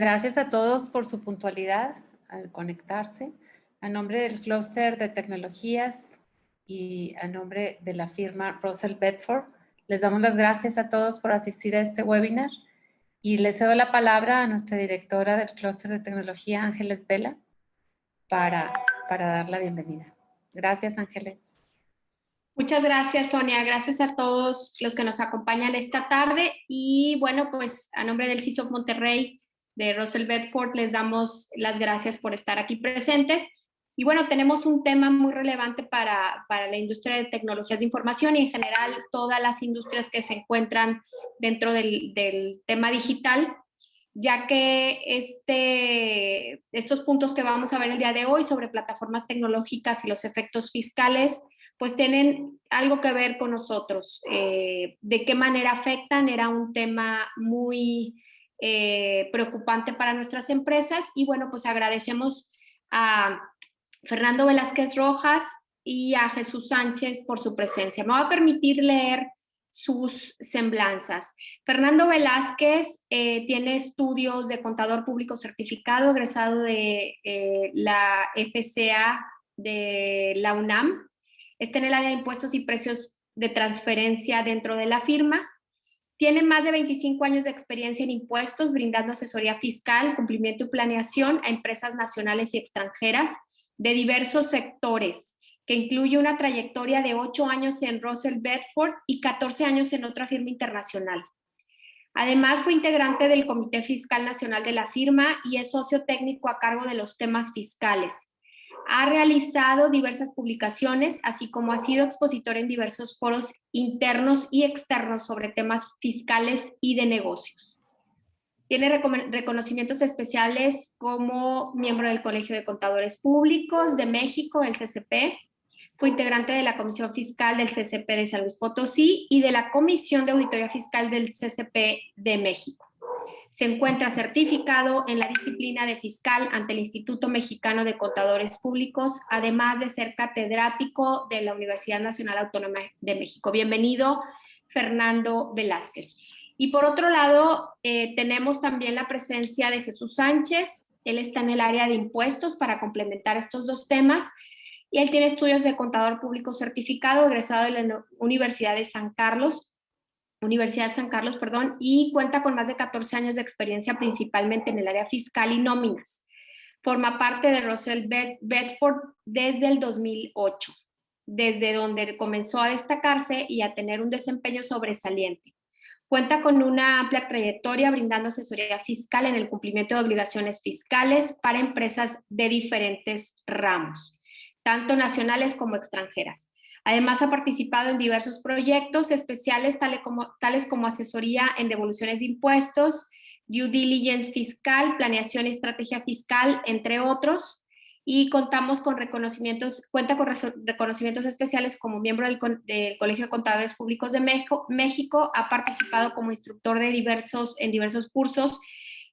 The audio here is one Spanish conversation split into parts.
Gracias a todos por su puntualidad al conectarse. A nombre del clúster de tecnologías y a nombre de la firma Russell Bedford, les damos las gracias a todos por asistir a este webinar y les cedo la palabra a nuestra directora del clúster de tecnología, Ángeles Vela, para dar la bienvenida. Gracias, Ángeles. Muchas gracias, Sonia. Gracias a todos los que nos acompañan esta tarde. Y bueno, pues a nombre del CISO Monterrey de Russell Bedford les damos las gracias por estar aquí presentes. Y bueno, tenemos un tema muy relevante para la industria de tecnologías de información y en general todas las industrias que se encuentran dentro del tema digital, ya que estos puntos que vamos a ver el día de hoy sobre plataformas tecnológicas y los efectos fiscales, pues tienen algo que ver con nosotros. ¿De qué manera afectan? Era un tema muy preocupante para nuestras empresas y bueno, pues agradecemos a Fernando Velázquez Rojas y a Jesús Sánchez por su presencia. Me voy a permitir leer sus semblanzas. Fernando Velázquez tiene estudios de contador público certificado, egresado de la FCA de la UNAM. Está en el área de impuestos y precios de transferencia dentro de la firma. Tiene más de 25 años de experiencia en impuestos, brindando asesoría fiscal, cumplimiento y planeación a empresas nacionales y extranjeras de diversos sectores, que incluye una trayectoria de 8 años en Russell Bedford y 14 años en otra firma internacional. Además, fue integrante del Comité Fiscal Nacional de la firma y es socio técnico a cargo de los temas fiscales. Ha realizado diversas publicaciones, así como ha sido expositor en diversos foros internos y externos sobre temas fiscales y de negocios. Tiene reconocimientos especiales como miembro del Colegio de Contadores Públicos de México, el CCP. Fue integrante de la Comisión Fiscal del CCP de San Luis Potosí y de la Comisión de Auditoría Fiscal del CCP de México. Se encuentra certificado en la disciplina de fiscal ante el Instituto Mexicano de Contadores Públicos, además de ser catedrático de la Universidad Nacional Autónoma de México. Bienvenido, Fernando Velázquez. Y por otro lado, tenemos también la presencia de Jesús Sánchez. Él está en el área de impuestos para complementar estos dos temas. Y él tiene estudios de contador público certificado, egresado de la Universidad de San Carlos, y cuenta con más de 14 años de experiencia principalmente en el área fiscal y nóminas. Forma parte de Russell Bedford desde el 2008, desde donde comenzó a destacarse y a tener un desempeño sobresaliente. Cuenta con una amplia trayectoria brindando asesoría fiscal en el cumplimiento de obligaciones fiscales para empresas de diferentes ramos, tanto nacionales como extranjeras. Además, ha participado en diversos proyectos especiales, tales como asesoría en devoluciones de impuestos, due diligence fiscal, planeación y estrategia fiscal, entre otros. Y cuenta con reconocimientos especiales como miembro del Colegio de Contadores Públicos de México. Ha participado como instructor en diversos cursos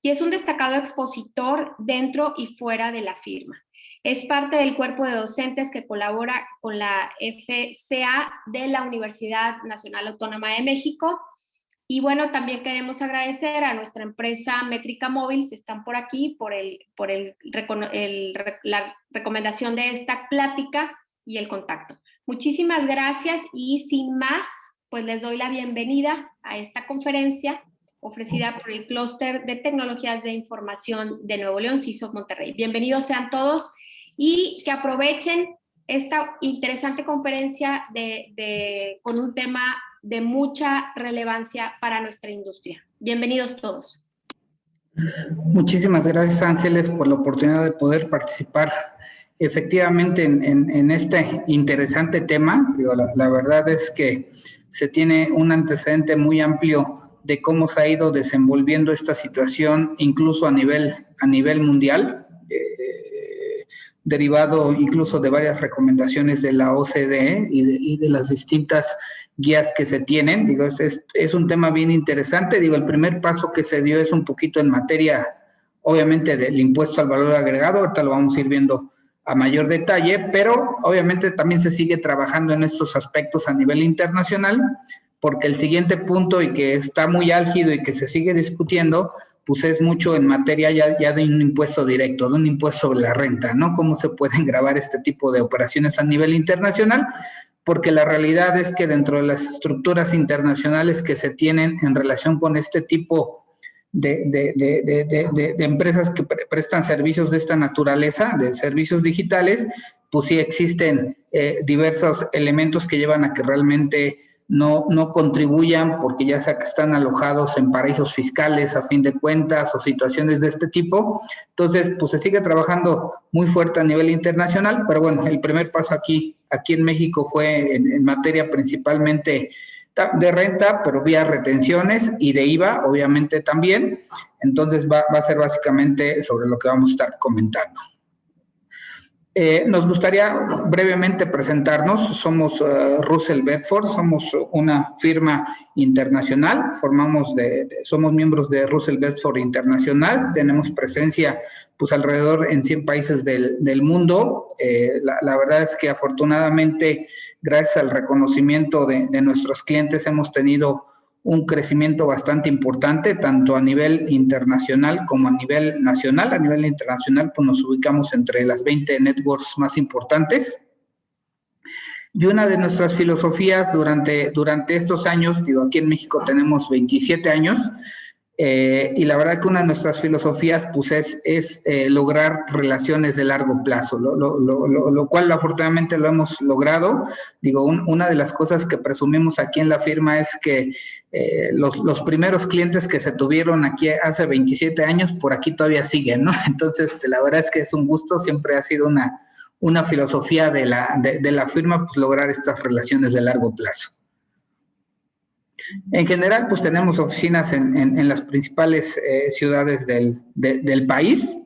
y es un destacado expositor dentro y fuera de la firma. Es parte del cuerpo de docentes que colabora con la FCA de la Universidad Nacional Autónoma de México. Y bueno, también queremos agradecer a nuestra empresa Métrica Móvil, si están por aquí, por la recomendación de esta plática y el contacto. Muchísimas gracias y sin más, pues les doy la bienvenida a esta conferencia ofrecida por el Clúster de Tecnologías de Información de Nuevo León, CISO Monterrey. Bienvenidos sean todos y que aprovechen esta interesante conferencia con un tema de mucha relevancia para nuestra industria. Bienvenidos todos. Muchísimas gracias, Ángeles, por la oportunidad de poder participar efectivamente en este interesante tema. La verdad es que se tiene un antecedente muy amplio de cómo se ha ido desenvolviendo esta situación, incluso a nivel mundial, derivado incluso de varias recomendaciones de la OCDE y de las distintas guías que se tienen. Es un tema bien interesante. El primer paso que se dio es un poquito en materia, obviamente, del impuesto al valor agregado. Ahorita lo vamos a ir viendo a mayor detalle, pero obviamente también se sigue trabajando en estos aspectos a nivel internacional, porque el siguiente punto, y que está muy álgido y que se sigue discutiendo, pues es mucho en materia ya de un impuesto directo, de un impuesto sobre la renta, ¿no? ¿Cómo se pueden grabar este tipo de operaciones a nivel internacional? Porque la realidad es que dentro de las estructuras internacionales que se tienen en relación con este tipo de empresas que prestan servicios de esta naturaleza, de servicios digitales, pues sí existen diversos elementos que llevan a que realmente no contribuyan, porque ya sea que están alojados en paraísos fiscales a fin de cuentas o situaciones de este tipo. Entonces, pues se sigue trabajando muy fuerte a nivel internacional, pero bueno, el primer paso aquí en México fue en materia principalmente de renta, pero vía retenciones y de IVA, obviamente también. Entonces va a ser básicamente sobre lo que vamos a estar comentando. Nos gustaría brevemente presentarnos. Somos Russell Bedford, somos una firma internacional, somos miembros de Russell Bedford Internacional, tenemos presencia pues alrededor en 100 países del mundo. La verdad es que afortunadamente, gracias al reconocimiento de nuestros clientes, hemos tenido un crecimiento bastante importante, tanto a nivel internacional como a nivel nacional. A nivel internacional, pues nos ubicamos entre las 20 networks más importantes. Y una de nuestras filosofías durante estos años, digo, aquí en México tenemos 27 años, y la verdad que una de nuestras filosofías pues es lograr relaciones de largo plazo, lo cual afortunadamente lo hemos logrado. Digo, una de las cosas que presumimos aquí en la firma es que los primeros clientes que se tuvieron aquí hace 27 años, por aquí todavía siguen, ¿no? Entonces, la verdad es que es un gusto, siempre ha sido una filosofía de la firma, pues lograr estas relaciones de largo plazo. En general, pues tenemos oficinas en las principales ciudades del país.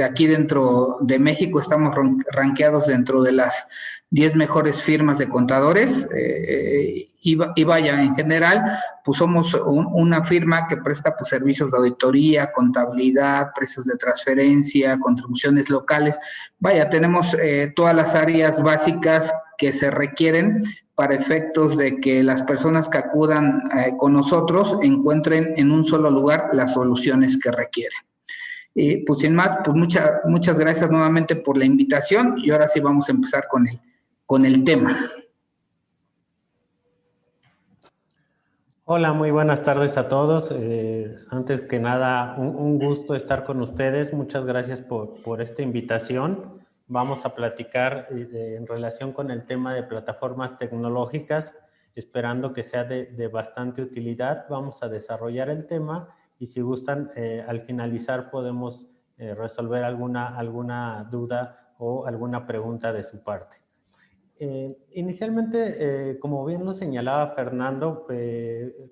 Aquí dentro de México estamos rankeados dentro de las 10 mejores firmas de contadores. Y vaya, en general, pues somos una firma que presta pues, servicios de auditoría, contabilidad, precios de transferencia, contribuciones locales. Vaya, tenemos todas las áreas básicas que se requieren para efectos de que las personas que acudan con nosotros encuentren en un solo lugar las soluciones que requieren. Pues sin más, pues muchas gracias nuevamente por la invitación y ahora sí vamos a empezar con el tema. Hola, muy buenas tardes a todos. Antes que nada, un gusto estar con ustedes. Muchas gracias por esta invitación. Vamos a platicar en relación con el tema de plataformas tecnológicas, esperando que sea de bastante utilidad. Vamos a desarrollar el tema y si gustan, al finalizar podemos resolver alguna duda o alguna pregunta de su parte. Inicialmente, como bien lo señalaba Fernando,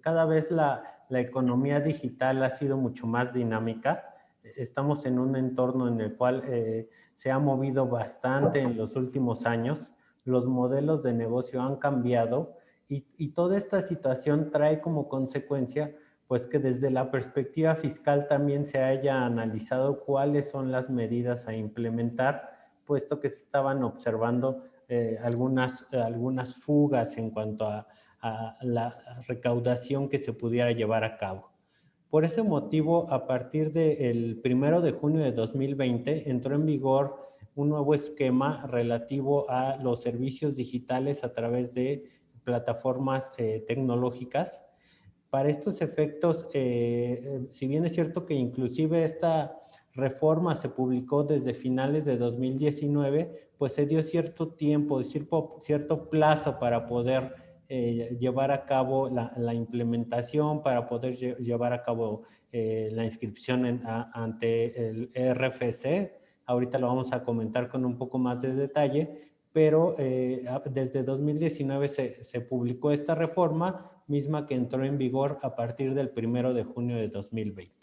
cada vez la economía digital ha sido mucho más dinámica. Estamos en un entorno en el cual se ha movido bastante en los últimos años. Los modelos de negocio han cambiado y toda esta situación trae como consecuencia pues que desde la perspectiva fiscal también se haya analizado cuáles son las medidas a implementar, puesto que se estaban observando algunas fugas en cuanto a la recaudación que se pudiera llevar a cabo. Por ese motivo, a partir del 1 de junio de 2020, entró en vigor un nuevo esquema relativo a los servicios digitales a través de plataformas tecnológicas. Para estos efectos, si bien es cierto que inclusive esta reforma se publicó desde finales de 2019, pues se dio cierto tiempo, cierto plazo para poder llevar a cabo la implementación, para poder llevar a cabo la inscripción ante el RFC. Ahorita lo vamos a comentar con un poco más de detalle, pero desde 2019 se publicó esta reforma, misma que entró en vigor a partir del 1 de junio de 2020.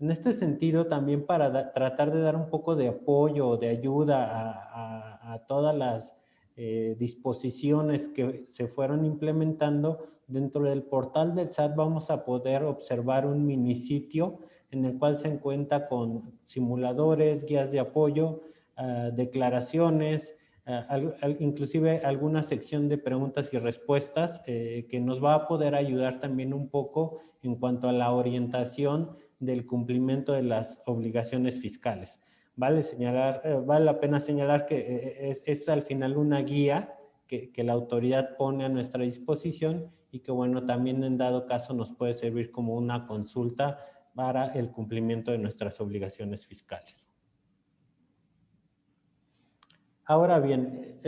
En este sentido, también para tratar de dar un poco de apoyo, de ayuda a todas las disposiciones que se fueron implementando, dentro del portal del SAT vamos a poder observar un minisitio en el cual se encuentra con simuladores, guías de apoyo, declaraciones, inclusive alguna sección de preguntas y respuestas que nos va a poder ayudar también un poco en cuanto a la orientación del cumplimiento de las obligaciones fiscales. Vale la pena señalar que es al final una guía que la autoridad pone a nuestra disposición y que, bueno, también en dado caso nos puede servir como una consulta para el cumplimiento de nuestras obligaciones fiscales. Ahora bien,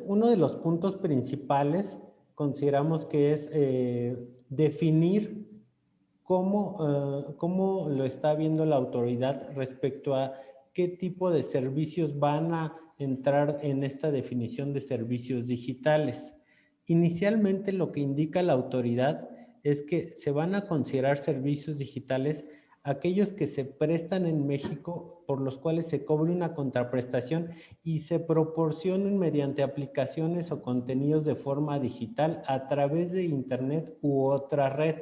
uno de los puntos principales consideramos que es definir cómo lo está viendo la autoridad respecto a qué tipo de servicios van a entrar en esta definición de servicios digitales. Inicialmente lo que indica la autoridad es que se van a considerar servicios digitales aquellos que se prestan en México, por los cuales se cobre una contraprestación y se proporcionen mediante aplicaciones o contenidos de forma digital a través de Internet u otra red.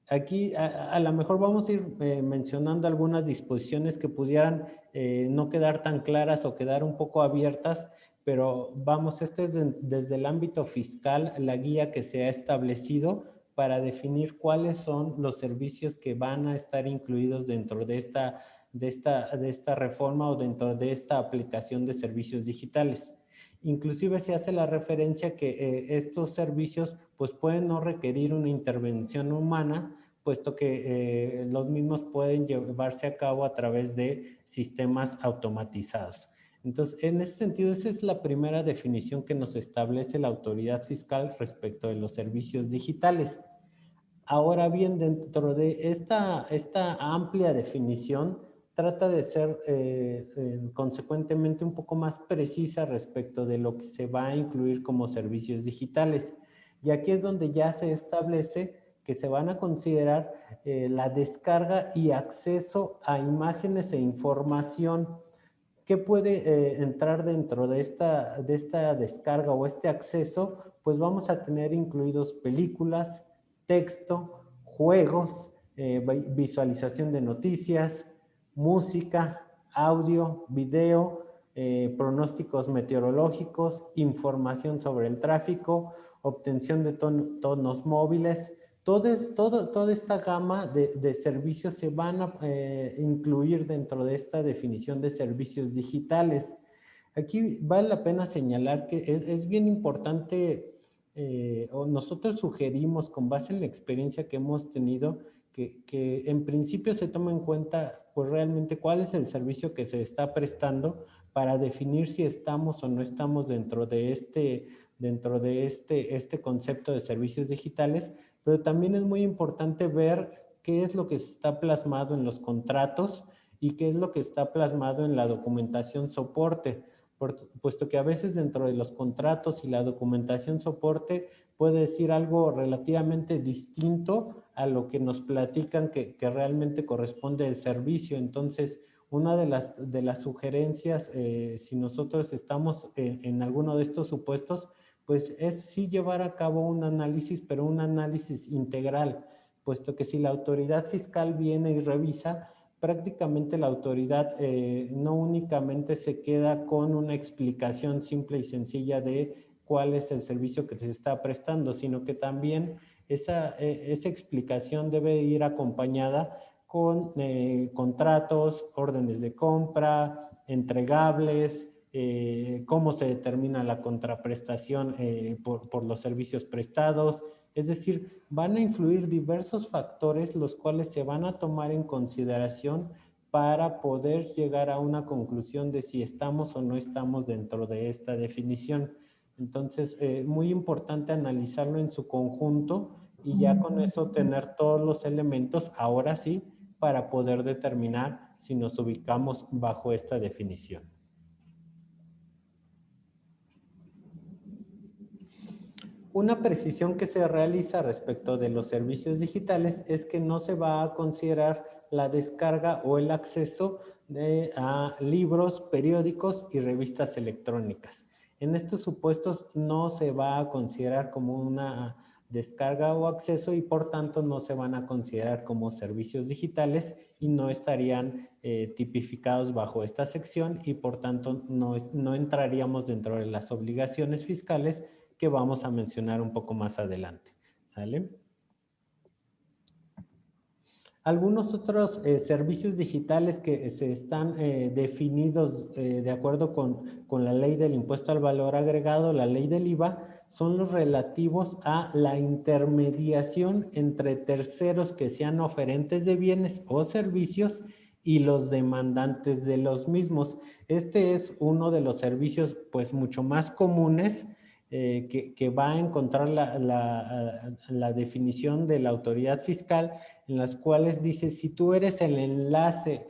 Aquí a lo mejor vamos a ir mencionando algunas disposiciones que pudieran no quedar tan claras o quedar un poco abiertas, pero vamos, este es desde el ámbito fiscal la guía que se ha establecido para definir cuáles son los servicios que van a estar incluidos dentro de esta reforma o dentro de esta aplicación de servicios digitales. Inclusive se hace la referencia que estos servicios pues pueden no requerir una intervención humana, puesto que los mismos pueden llevarse a cabo a través de sistemas automatizados. Entonces, en ese sentido, esa es la primera definición que nos establece la autoridad fiscal respecto de los servicios digitales. Ahora bien, dentro de esta amplia definición, trata de ser consecuentemente un poco más precisa respecto de lo que se va a incluir como servicios digitales. Y aquí es donde ya se establece que se van a considerar la descarga y acceso a imágenes e información. ¿Qué puede entrar dentro de esta descarga o este acceso? Pues vamos a tener incluidos películas, texto, juegos, visualización de noticias, música, audio, video, pronósticos meteorológicos, información sobre el tráfico, obtención de tonos móviles. Toda esta gama de servicios se van a incluir dentro de esta definición de servicios digitales. Aquí vale la pena señalar que es bien importante, o nosotros sugerimos con base en la experiencia que hemos tenido, que en principio se tome en cuenta pues realmente cuál es el servicio que se está prestando para definir si estamos o no estamos dentro de este concepto de servicios digitales, pero también es muy importante ver qué es lo que está plasmado en los contratos y qué es lo que está plasmado en la documentación soporte, puesto que a veces dentro de los contratos y la documentación soporte puede decir algo relativamente distinto a lo que nos platican que realmente corresponde al servicio. Entonces, una de las sugerencias, si nosotros estamos en alguno de estos supuestos, pues es sí llevar a cabo un análisis, pero un análisis integral, puesto que si la autoridad fiscal viene y revisa, prácticamente la autoridad no únicamente se queda con una explicación simple y sencilla de cuál es el servicio que se está prestando, sino que también esa explicación debe ir acompañada con contratos, órdenes de compra, entregables, cómo se determina la contraprestación por los servicios prestados. Es decir, van a influir diversos factores los cuales se van a tomar en consideración para poder llegar a una conclusión de si estamos o no estamos dentro de esta definición. Entonces, muy importante analizarlo en su conjunto y ya con eso tener todos los elementos, ahora sí, para poder determinar si nos ubicamos bajo esta definición. Una precisión que se realiza respecto de los servicios digitales es que no se va a considerar la descarga o el acceso a libros, periódicos y revistas electrónicas. En estos supuestos no se va a considerar como una descarga o acceso y por tanto no se van a considerar como servicios digitales y no estarían tipificados bajo esta sección y por tanto no entraríamos dentro de las obligaciones fiscales que vamos a mencionar un poco más adelante. ¿Sale? Algunos otros servicios digitales que se están definidos de acuerdo con la ley del impuesto al valor agregado, la ley del IVA, son los relativos a la intermediación entre terceros que sean oferentes de bienes o servicios y los demandantes de los mismos. Este es uno de los servicios pues mucho más comunes que va a encontrar la definición de la autoridad fiscal, en las cuales dice, si tú eres el enlace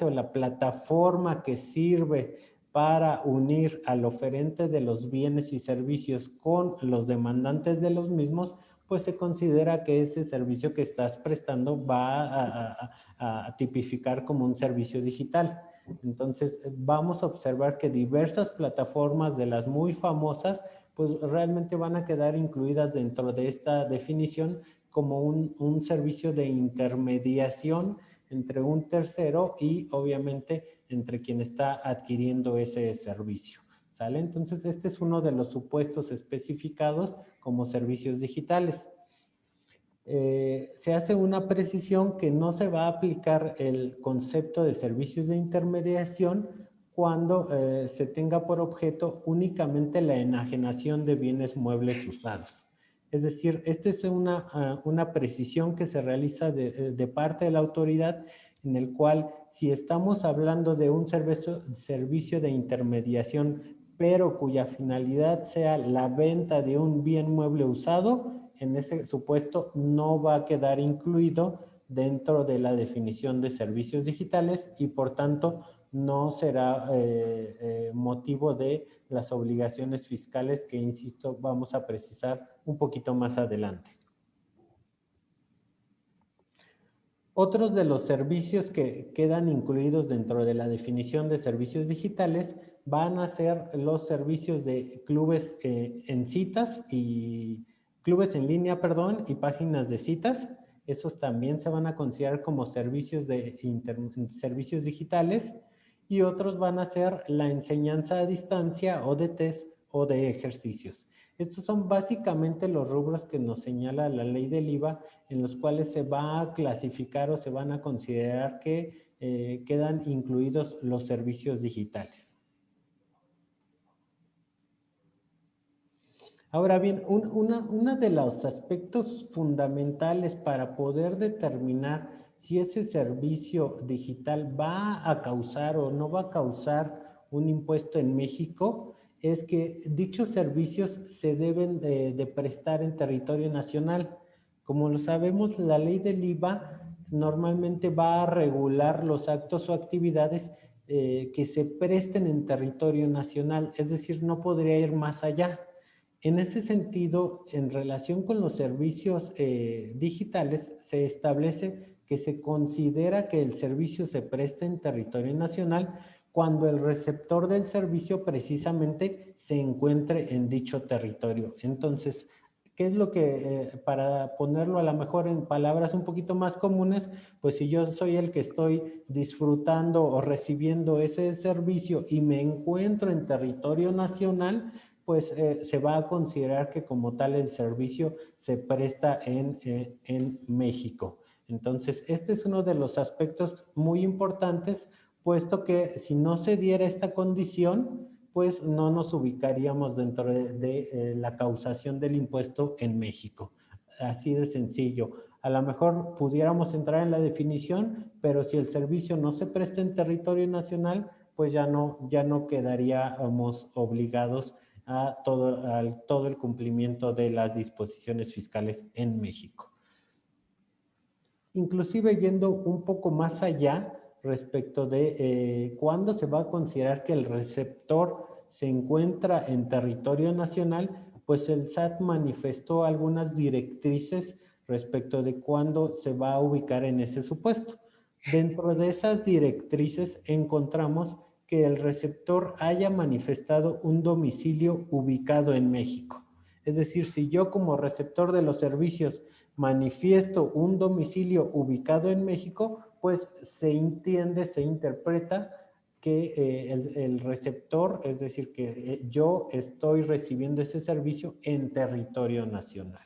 o la plataforma que sirve para unir al oferente de los bienes y servicios con los demandantes de los mismos, pues se considera que ese servicio que estás prestando va a tipificar como un servicio digital. Entonces, vamos a observar que diversas plataformas de las muy famosas, pues realmente van a quedar incluidas dentro de esta definición como un servicio de intermediación entre un tercero y obviamente entre quien está adquiriendo ese servicio. ¿Sale? Entonces, este es uno de los supuestos especificados como servicios digitales. Se hace una precisión que no se va a aplicar el concepto de servicios de intermediación cuando se tenga por objeto únicamente la enajenación de bienes muebles usados. Es decir, esta es una precisión que se realiza de parte de la autoridad, en el cual si estamos hablando de un servicio de intermediación, pero cuya finalidad sea la venta de un bien mueble usado, en ese supuesto no va a quedar incluido dentro de la definición de servicios digitales y por tanto no será motivo de las obligaciones fiscales que, insisto, vamos a precisar un poquito más adelante. Otros de los servicios que quedan incluidos dentro de la definición de servicios digitales van a ser los servicios de clubes en citas y clubes en línea, perdón, y páginas de citas. Esos también se van a considerar como servicios servicios digitales, y otros van a ser la enseñanza a distancia o de test o de ejercicios. Estos son básicamente los rubros que nos señala la ley del IVA, en los cuales se va a clasificar o se van a considerar que quedan incluidos los servicios digitales. Ahora bien, uno de los aspectos fundamentales para poder determinar si ese servicio digital va a causar o no va a causar un impuesto en México es que dichos servicios se deben de prestar en territorio nacional. Como lo sabemos, la ley del IVA normalmente va a regular los actos o actividades que se presten en territorio nacional, es decir, no podría ir más allá. En ese sentido, en relación con los servicios digitales, se establece que se considera que el servicio se presta en territorio nacional cuando el receptor del servicio precisamente se encuentre en dicho territorio. Entonces, ¿qué es lo que, para ponerlo a lo mejor en palabras un poquito más comunes, pues si yo soy el que estoy disfrutando o recibiendo ese servicio y me encuentro en territorio nacional, pues se va a considerar que como tal el servicio se presta en México. Entonces, este es uno de los aspectos muy importantes, puesto que si no se diera esta condición, pues no nos ubicaríamos dentro de la causación del impuesto en México. Así de sencillo. A lo mejor pudiéramos entrar en la definición, pero si el servicio no se presta en territorio nacional, pues ya no quedaríamos obligados a todo el cumplimiento de las disposiciones fiscales en México. Inclusive yendo un poco más allá respecto de cuándo se va a considerar que el receptor se encuentra en territorio nacional, pues el SAT manifestó algunas directrices respecto de cuándo se va a ubicar en ese supuesto. Dentro de esas directrices encontramos que el receptor haya manifestado un domicilio ubicado en México. Es decir, si yo como receptor de los servicios manifiesto un domicilio ubicado en México, pues se entiende, se interpreta que el receptor, es decir, que yo estoy recibiendo ese servicio en territorio nacional.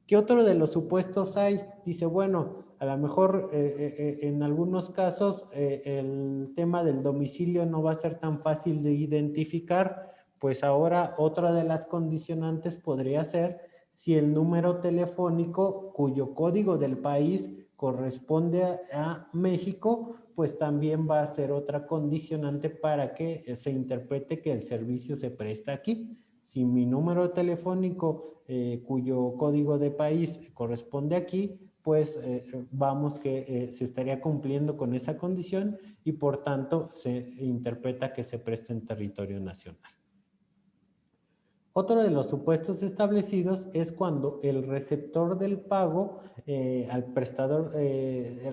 ¿Qué otro de los supuestos hay? Dice, bueno, a lo mejor en algunos casos el tema del domicilio no va a ser tan fácil de identificar, pues ahora otra de las condicionantes podría ser si el número telefónico cuyo código del país corresponde a México, pues también va a ser otra condicionante para que se interprete que el servicio se presta aquí. Si mi número telefónico cuyo código de país corresponde aquí, pues vamos que se estaría cumpliendo con esa condición y por tanto se interpreta que se presta en territorio nacional. Otro de los supuestos establecidos es cuando el receptor del pago al prestador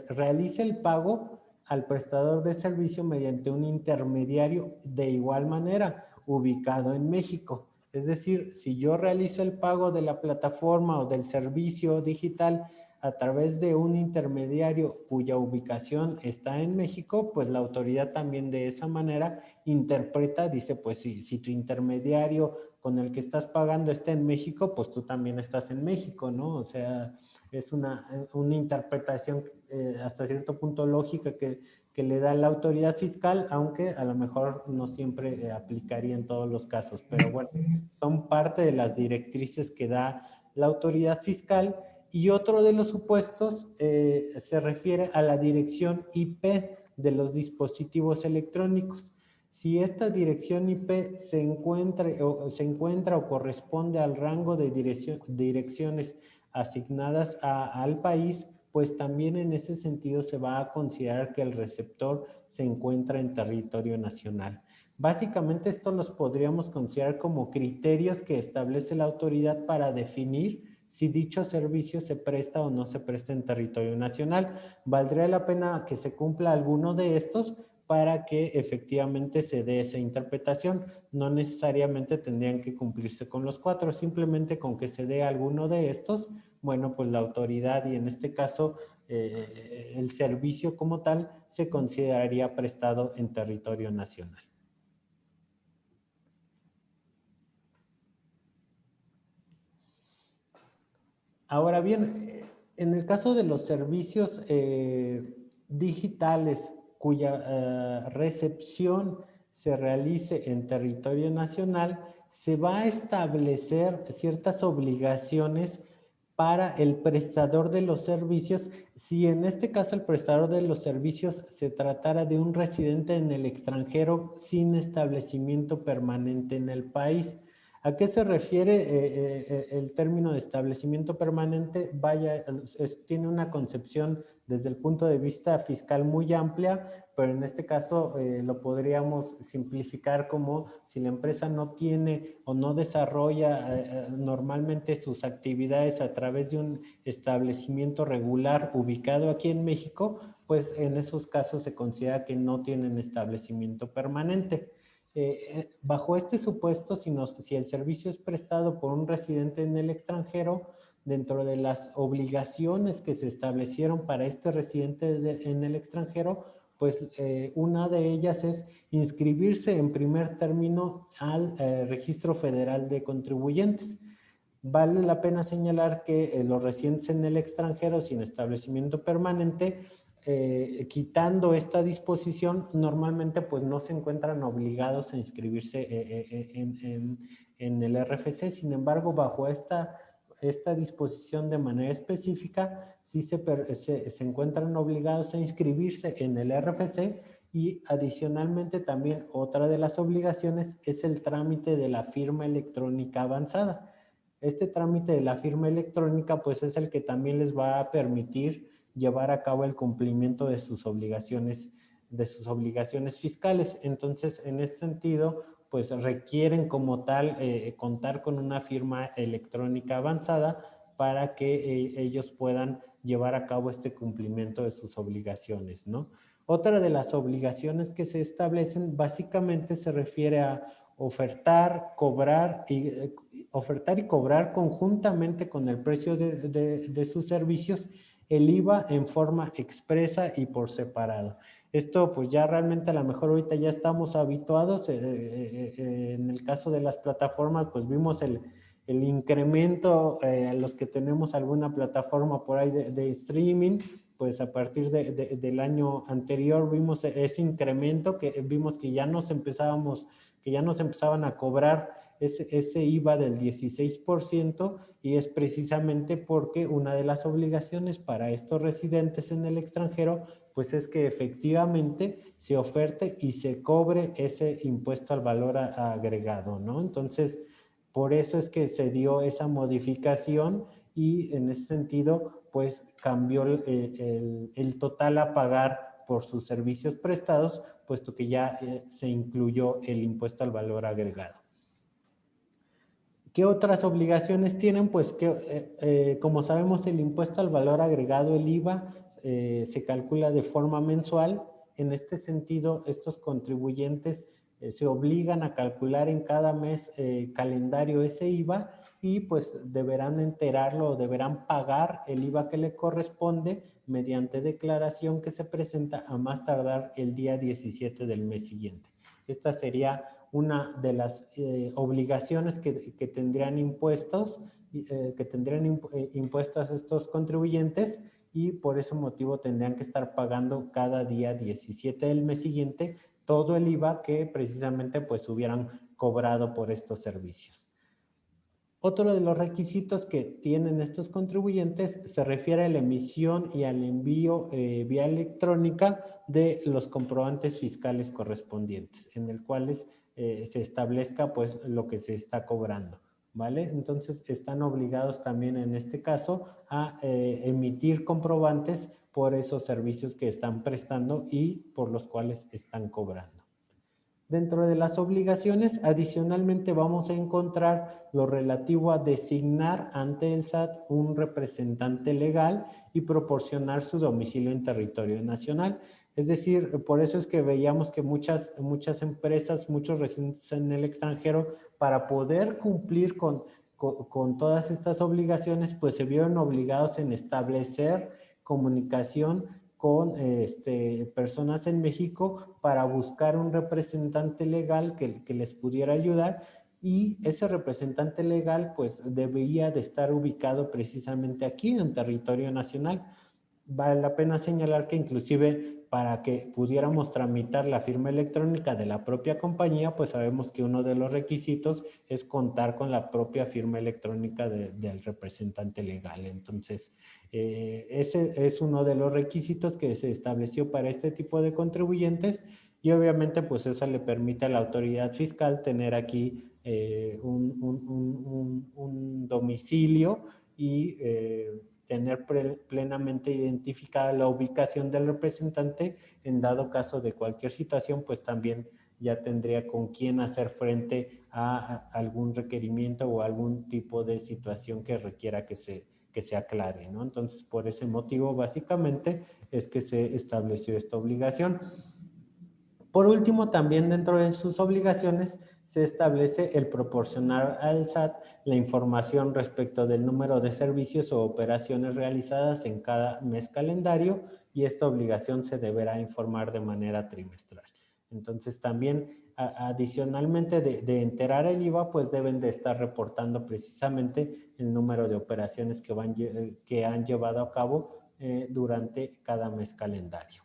realiza el pago al prestador de servicio mediante un intermediario de igual manera ubicado en México. Es decir, si yo realizo el pago de la plataforma o del servicio digital a través de un intermediario cuya ubicación está en México, pues la autoridad también de esa manera interpreta, dice, pues si tu intermediario con el que estás pagando está en México, pues tú también estás en México, ¿no? O sea, es una interpretación hasta cierto punto lógica que le da la autoridad fiscal, aunque a lo mejor no siempre aplicaría en todos los casos, pero bueno, son parte de las directrices que da la autoridad fiscal. Y otro de los supuestos se refiere a la dirección IP de los dispositivos electrónicos. Si esta dirección IP se encuentra o corresponde al rango de direcciones asignadas al país, pues también en ese sentido se va a considerar que el receptor se encuentra en territorio nacional. Básicamente esto los podríamos considerar como criterios que establece la autoridad para definir si dicho servicio se presta o no se presta en territorio nacional. Valdría la pena que se cumpla alguno de estos para que efectivamente se dé esa interpretación. No necesariamente tendrían que cumplirse con los 4, simplemente con que se dé alguno de estos, bueno, pues la autoridad y en este caso el servicio como tal se consideraría prestado en territorio nacional. Ahora bien, en el caso de los servicios digitales cuya recepción se realice en territorio nacional, se va a establecer ciertas obligaciones para el prestador de los servicios, si en este caso el prestador de los servicios se tratara de un residente en el extranjero sin establecimiento permanente en el país. ¿A qué se refiere el término de establecimiento permanente? Vaya, tiene una concepción desde el punto de vista fiscal muy amplia, pero en este caso lo podríamos simplificar como si la empresa no tiene o no desarrolla normalmente sus actividades a través de un establecimiento regular ubicado aquí en México, pues en esos casos se considera que no tienen establecimiento permanente. Bajo este supuesto, si el servicio es prestado por un residente en el extranjero, dentro de las obligaciones que se establecieron para este residente en el extranjero, pues una de ellas es inscribirse en primer término al Registro Federal de Contribuyentes. Vale la pena señalar que los residentes en el extranjero sin establecimiento permanente, quitando esta disposición, normalmente pues no se encuentran obligados a inscribirse en el RFC. Sin embargo, bajo esta disposición de manera específica, sí se encuentran obligados a inscribirse en el RFC y adicionalmente también otra de las obligaciones es el trámite de la firma electrónica avanzada. Este trámite de la firma electrónica pues es el que también les va a permitir llevar a cabo el cumplimiento de sus obligaciones fiscales. Entonces, en ese sentido, pues requieren como tal contar con una firma electrónica avanzada para que ellos puedan llevar a cabo este cumplimiento de sus obligaciones, ¿no? Otra de las obligaciones que se establecen básicamente se refiere a ofertar y cobrar conjuntamente con el precio de sus servicios el IVA en forma expresa y por separado. Esto pues ya realmente a lo mejor ahorita ya estamos habituados. En el caso de las plataformas pues vimos el incremento a los que tenemos alguna plataforma por ahí de streaming, pues a partir del año anterior vimos ese incremento, que vimos que ya nos empezaban a cobrar ese IVA del 16%, y es precisamente porque una de las obligaciones para estos residentes en el extranjero pues es que efectivamente se oferte y se cobre ese impuesto al valor agregado, ¿no? Entonces, por eso es que se dio esa modificación, y en ese sentido pues cambió el total a pagar por sus servicios prestados, puesto que ya se incluyó el impuesto al valor agregado. ¿Qué otras obligaciones tienen? Pues que, como sabemos, el impuesto al valor agregado, el IVA, se calcula de forma mensual. En este sentido, estos contribuyentes se obligan a calcular en cada mes calendario ese IVA, y pues deberán enterarlo o deberán pagar el IVA que le corresponde mediante declaración que se presenta a más tardar el día 17 del mes siguiente. Esta sería una de las obligaciones que tendrían impuestos, impuestas estos contribuyentes, y por ese motivo tendrían que estar pagando cada día 17 del mes siguiente todo el IVA que precisamente pues hubieran cobrado por estos servicios. Otro de los requisitos que tienen estos contribuyentes se refiere a la emisión y al envío vía electrónica de los comprobantes fiscales correspondientes, en el cuales se establezca pues lo que se está cobrando, ¿vale? Entonces están obligados también en este caso a emitir comprobantes por esos servicios que están prestando y por los cuales están cobrando. Dentro de las obligaciones, adicionalmente vamos a encontrar lo relativo a designar ante el SAT un representante legal y proporcionar su domicilio en territorio nacional. Es decir, por eso es que veíamos que muchas empresas, muchos residentes en el extranjero, para poder cumplir con todas estas obligaciones, pues se vieron obligados en establecer comunicación con personas en México para buscar un representante legal que les pudiera ayudar, y ese representante legal pues debía de estar ubicado precisamente aquí en territorio nacional. Vale la pena señalar que inclusive para que pudiéramos tramitar la firma electrónica de la propia compañía, pues sabemos que uno de los requisitos es contar con la propia firma electrónica del representante legal. Entonces, ese es uno de los requisitos que se estableció para este tipo de contribuyentes, y obviamente pues eso le permite a la autoridad fiscal tener aquí un domicilio y tener plenamente identificada la ubicación del representante. En dado caso de cualquier situación, pues también ya tendría con quién hacer frente a algún requerimiento o algún tipo de situación que requiera que se aclare, ¿no? Entonces, por ese motivo, básicamente, es que se estableció esta obligación. Por último, también dentro de sus obligaciones se establece el proporcionar al SAT la información respecto del número de servicios o operaciones realizadas en cada mes calendario, y esta obligación se deberá informar de manera trimestral. Entonces también adicionalmente de enterar el IVA, pues deben de estar reportando precisamente el número de operaciones que han llevado a cabo durante cada mes calendario.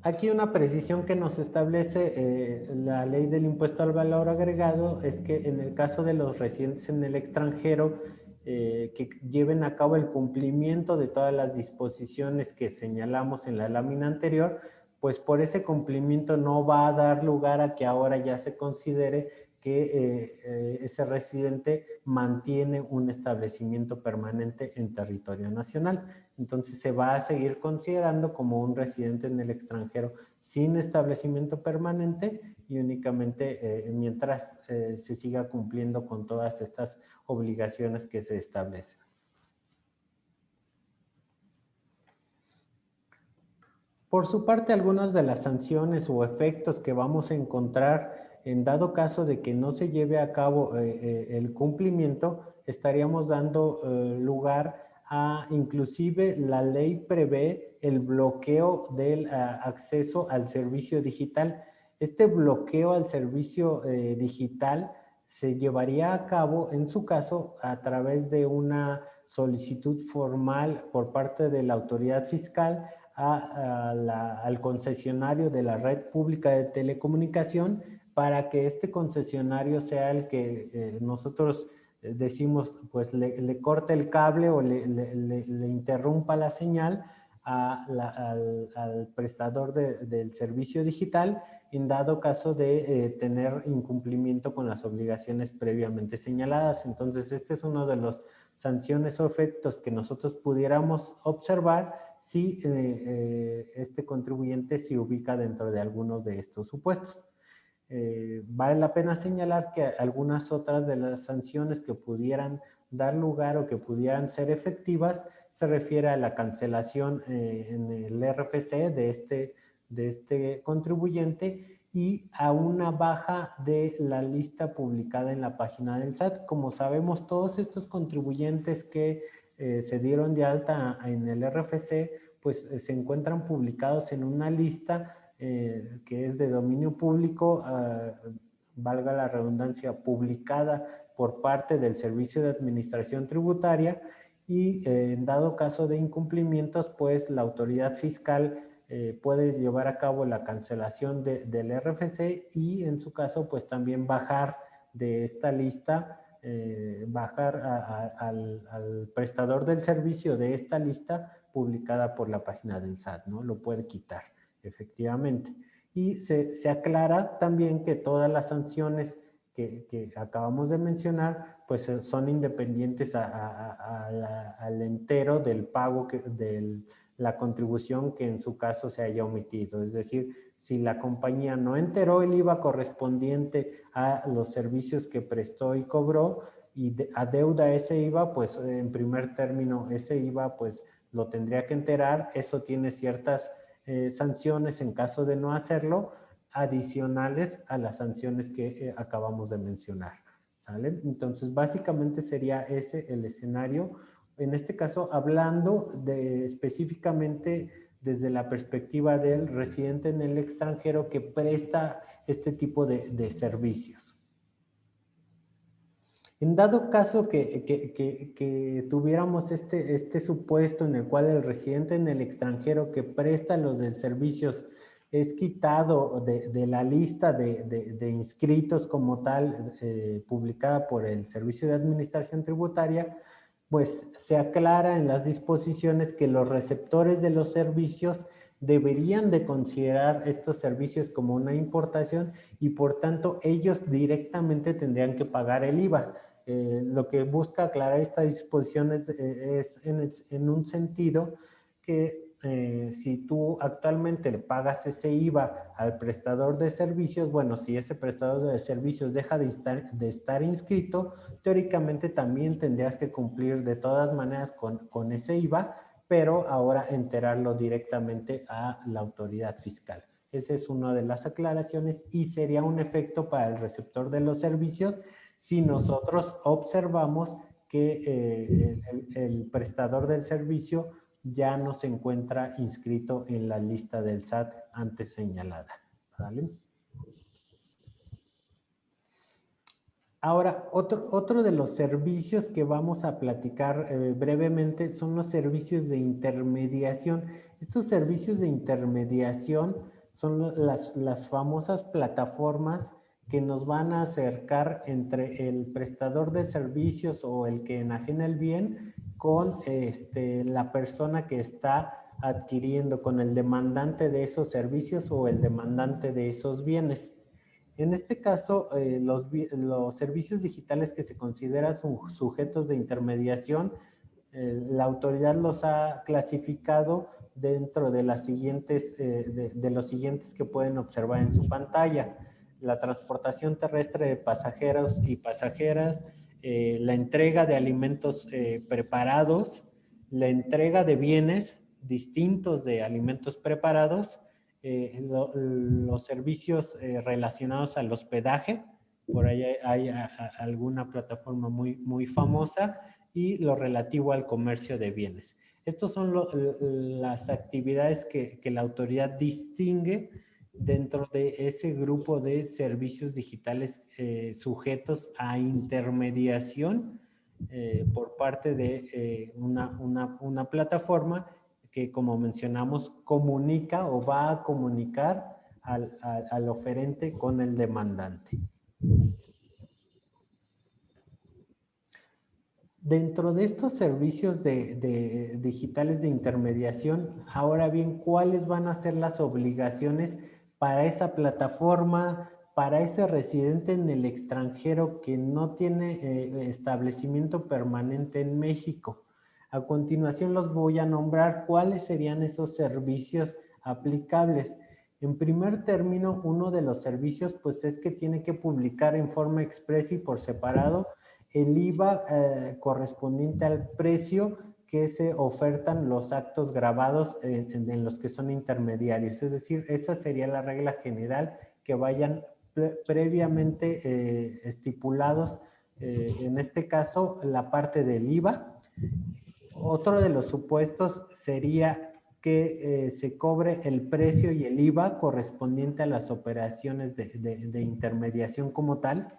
Aquí una precisión que nos establece la ley del impuesto al valor agregado es que en el caso de los residentes en el extranjero que lleven a cabo el cumplimiento de todas las disposiciones que señalamos en la lámina anterior, pues por ese cumplimiento no va a dar lugar a que ahora ya se considere que ese residente mantiene un establecimiento permanente en territorio nacional. Entonces se va a seguir considerando como un residente en el extranjero sin establecimiento permanente, y únicamente mientras se siga cumpliendo con todas estas obligaciones que se establecen. Por su parte, algunas de las sanciones o efectos que vamos a encontrar en dado caso de que no se lleve a cabo el cumplimiento, estaríamos dando lugar a, inclusive la ley prevé el bloqueo del acceso al servicio digital. Este bloqueo al servicio digital se llevaría a cabo, en su caso, a través de una solicitud formal por parte de la autoridad fiscal al concesionario de la red pública de telecomunicación, para que este concesionario sea el que nosotros decimos, pues le corte el cable o le interrumpa la señal al prestador del servicio digital, en dado caso de tener incumplimiento con las obligaciones previamente señaladas. Entonces, este es uno de los sanciones o efectos que nosotros pudiéramos observar si este contribuyente se ubica dentro de alguno de estos supuestos. Vale la pena señalar que algunas otras de las sanciones que pudieran dar lugar o que pudieran ser efectivas se refiere a la cancelación en el RFC de este contribuyente y a una baja de la lista publicada en la página del SAT. Como sabemos, todos estos contribuyentes que se dieron de alta en el RFC, pues se encuentran publicados en una lista que es de dominio público, valga la redundancia, publicada por parte del Servicio de Administración Tributaria, y en dado caso de incumplimientos, pues la autoridad fiscal puede llevar a cabo la cancelación del RFC y en su caso, pues también bajar de esta lista, bajar al prestador del servicio de esta lista publicada por la página del SAT, ¿no? Lo puede quitar, efectivamente. Y se aclara también que todas las sanciones que acabamos de mencionar, pues son independientes al entero del pago de la contribución que en su caso se haya omitido. Es decir, si la compañía no enteró el IVA correspondiente a los servicios que prestó y cobró y adeuda ese IVA, pues en primer término ese IVA pues lo tendría que enterar. Eso tiene ciertas sanciones en caso de no hacerlo, adicionales a las sanciones que acabamos de mencionar, ¿sale? Entonces, básicamente sería ese el escenario. En este caso, hablando específicamente desde la perspectiva del residente en el extranjero que presta este tipo de servicios. En dado caso que tuviéramos este supuesto en el cual el residente en el extranjero que presta los servicios es quitado de la lista de inscritos como tal, publicada por el Servicio de Administración Tributaria, pues se aclara en las disposiciones que los receptores de los servicios deberían de considerar estos servicios como una importación y por tanto ellos directamente tendrían que pagar el IVA. Lo que busca aclarar esta disposición es en un sentido que si tú actualmente le pagas ese IVA al prestador de servicios, bueno, si ese prestador de servicios deja de estar inscrito, teóricamente también tendrías que cumplir de todas maneras con ese IVA, pero ahora enterarlo directamente a la autoridad fiscal. Esa es una de las aclaraciones y sería un efecto para el receptor de los servicios si nosotros observamos que el prestador del servicio ya no se encuentra inscrito en la lista del SAT antes señalada, ¿vale? Ahora, otro de los servicios que vamos a platicar brevemente son los servicios de intermediación. Estos servicios de intermediación son las famosas plataformas que nos van a acercar entre el prestador de servicios o el que enajena el bien con la persona que está adquiriendo, con el demandante de esos servicios o el demandante de esos bienes. En este caso, los servicios digitales que se consideran sujetos de intermediación, la autoridad los ha clasificado dentro de los siguientes que pueden observar en su pantalla: la transportación terrestre de pasajeros y pasajeras, la entrega de alimentos preparados, la entrega de bienes distintos de alimentos preparados, los servicios relacionados al hospedaje, por ahí hay alguna plataforma muy famosa, y lo relativo al comercio de bienes. Estas son las actividades que la autoridad distingue dentro de ese grupo de servicios digitales sujetos a intermediación por parte de una plataforma que, como mencionamos, comunica o va a comunicar al oferente con el demandante. Dentro de estos servicios digitales de intermediación, ahora bien, ¿cuáles van a ser las obligaciones para esa plataforma, para ese residente en el extranjero que no tiene establecimiento permanente en México? A continuación los voy a nombrar cuáles serían esos servicios aplicables. En primer término, uno de los servicios pues es que tiene que publicar en forma expresa y por separado el IVA correspondiente al precio que se ofertan los actos grabados en los que son intermediarios. Es decir, esa sería la regla general, que vayan previamente estipulados, en este caso, la parte del IVA. Otro de los supuestos sería que se cobre el precio y el IVA correspondiente a las operaciones de intermediación como tal.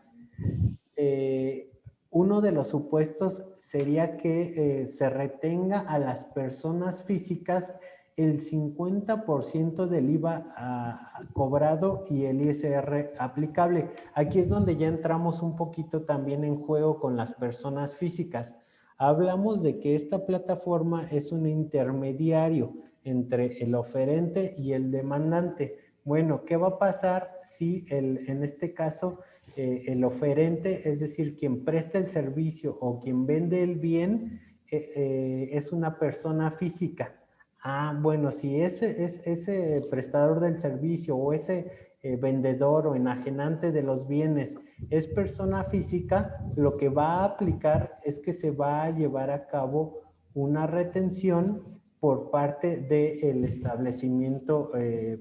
Uno de los supuestos sería que se retenga a las personas físicas el 50% del IVA cobrado y el ISR aplicable. Aquí es donde ya entramos un poquito también en juego con las personas físicas. Hablamos de que esta plataforma es un intermediario entre el oferente y el demandante. Bueno, ¿qué va a pasar si en este caso el oferente, es decir, quien presta el servicio o quien vende el bien, es una persona física? Ah, bueno, si ese prestador del servicio o ese vendedor o enajenante de los bienes es persona física, lo que va a aplicar es que se va a llevar a cabo una retención por parte del establecimiento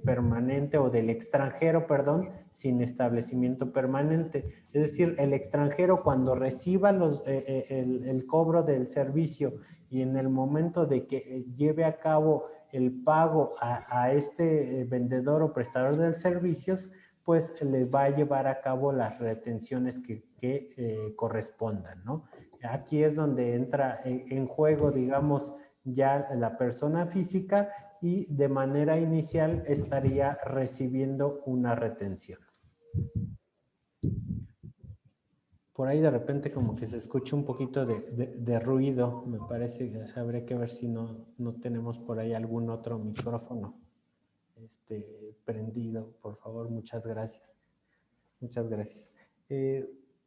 permanente o del extranjero, perdón, sin establecimiento permanente. Es decir, el extranjero cuando reciba el cobro del servicio y en el momento de que lleve a cabo el pago a este vendedor o prestador de servicios, pues le va a llevar a cabo las retenciones que correspondan, ¿no? Aquí es donde entra en juego, digamos, ya la persona física y de manera inicial estaría recibiendo una retención. Por ahí de repente como que se escucha un poquito de ruido, me parece que habría que ver si no tenemos por ahí algún otro micrófono prendido. Por favor, muchas gracias. Muchas gracias.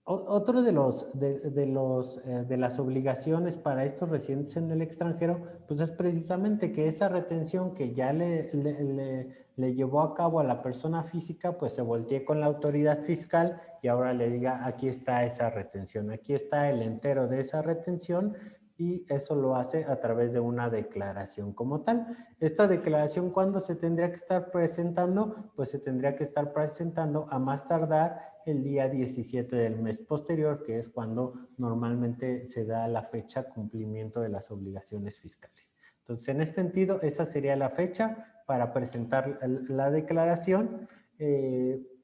Otro de las obligaciones para estos residentes en el extranjero, pues es precisamente que esa retención que ya le llevó a cabo a la persona física, pues se voltee con la autoridad fiscal y ahora le diga, aquí está esa retención, aquí está el entero de esa retención, y eso lo hace a través de una declaración como tal. Esta declaración, ¿cuándo se tendría que estar presentando? Pues se tendría que estar presentando a más tardar el día 17 del mes posterior, que es cuando normalmente se da la fecha cumplimiento de las obligaciones fiscales. Entonces, en ese sentido, esa sería la fecha para presentar la declaración.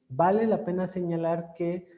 Vale la pena señalar que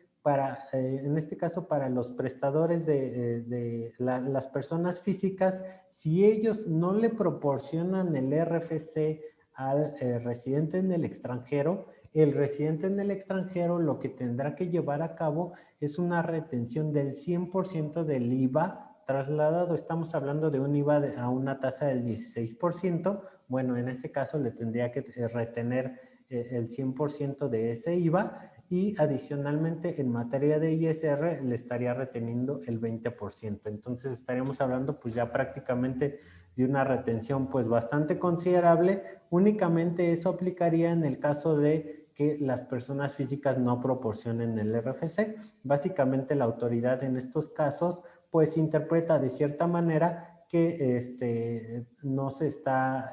en este caso, para los prestadores de las personas físicas, si ellos no le proporcionan el RFC al residente en el extranjero, el residente en el extranjero lo que tendrá que llevar a cabo es una retención del 100% del IVA trasladado. Estamos hablando de un IVA a una tasa del 16%. Bueno, en este caso le tendría que retener el 100% de ese IVA, y adicionalmente en materia de ISR le estaría reteniendo el 20%. Entonces estaríamos hablando pues ya prácticamente de una retención pues bastante considerable. Únicamente eso aplicaría en el caso de que las personas físicas no proporcionen el RFC. Básicamente la autoridad en estos casos pues interpreta de cierta manera que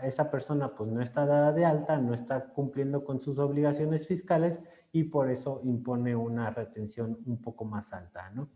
esa persona pues no está dada de alta, no está cumpliendo con sus obligaciones fiscales, y por eso impone una retención un poco más alta, ¿no?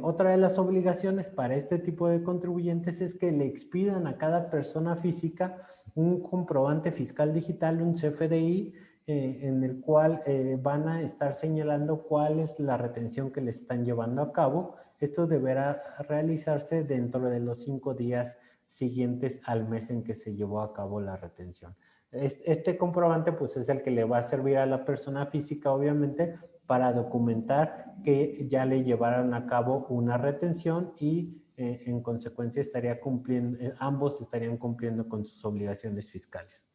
Otra de las obligaciones para este tipo de contribuyentes es que le expidan a cada persona física un comprobante fiscal digital, un CFDI, en el cual van a estar señalando cuál es la retención que le están llevando a cabo. Esto deberá realizarse dentro de los 5 días siguientes al mes en que se llevó a cabo la retención. Este comprobante pues es el que le va a servir a la persona física, obviamente, para documentar que ya le llevaron a cabo una retención y en consecuencia estaría cumpliendo, ambos estarían cumpliendo con sus obligaciones fiscales.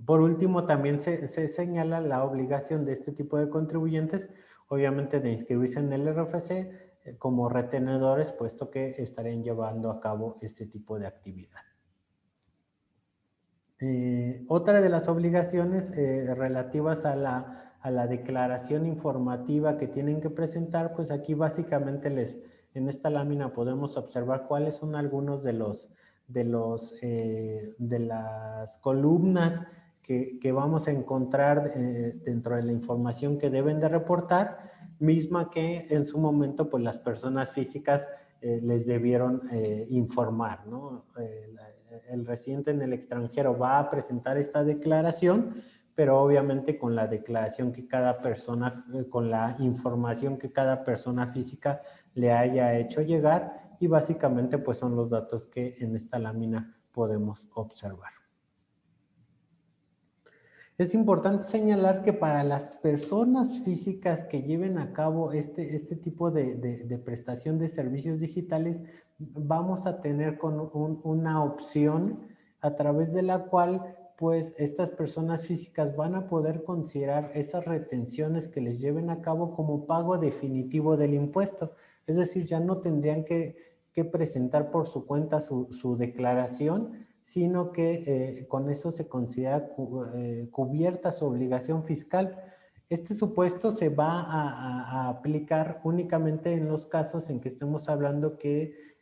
Por último, también se señala la obligación de este tipo de contribuyentes, obviamente, de inscribirse en el RFC como retenedores, puesto que estarían llevando a cabo este tipo de actividad. Otra de las obligaciones relativas a la declaración informativa que tienen que presentar, pues aquí básicamente en esta lámina podemos observar cuáles son algunos de las columnas que vamos a encontrar dentro de la información que deben de reportar, misma que en su momento pues las personas físicas les debieron informar, ¿no? El residente en el extranjero va a presentar esta declaración, pero obviamente con la declaración que cada persona, con la información que cada persona física le haya hecho llegar, y básicamente pues son los datos que en esta lámina podemos observar. Es importante señalar que para las personas físicas que lleven a cabo este tipo de prestación de servicios digitales, vamos a tener una opción a través de la cual pues estas personas físicas van a poder considerar esas retenciones que les lleven a cabo como pago definitivo del impuesto. Es decir, ya no tendrían que presentar por su cuenta su declaración, sino que con eso se considera cubierta su obligación fiscal. Este supuesto se va a aplicar únicamente en los casos en que estemos hablando que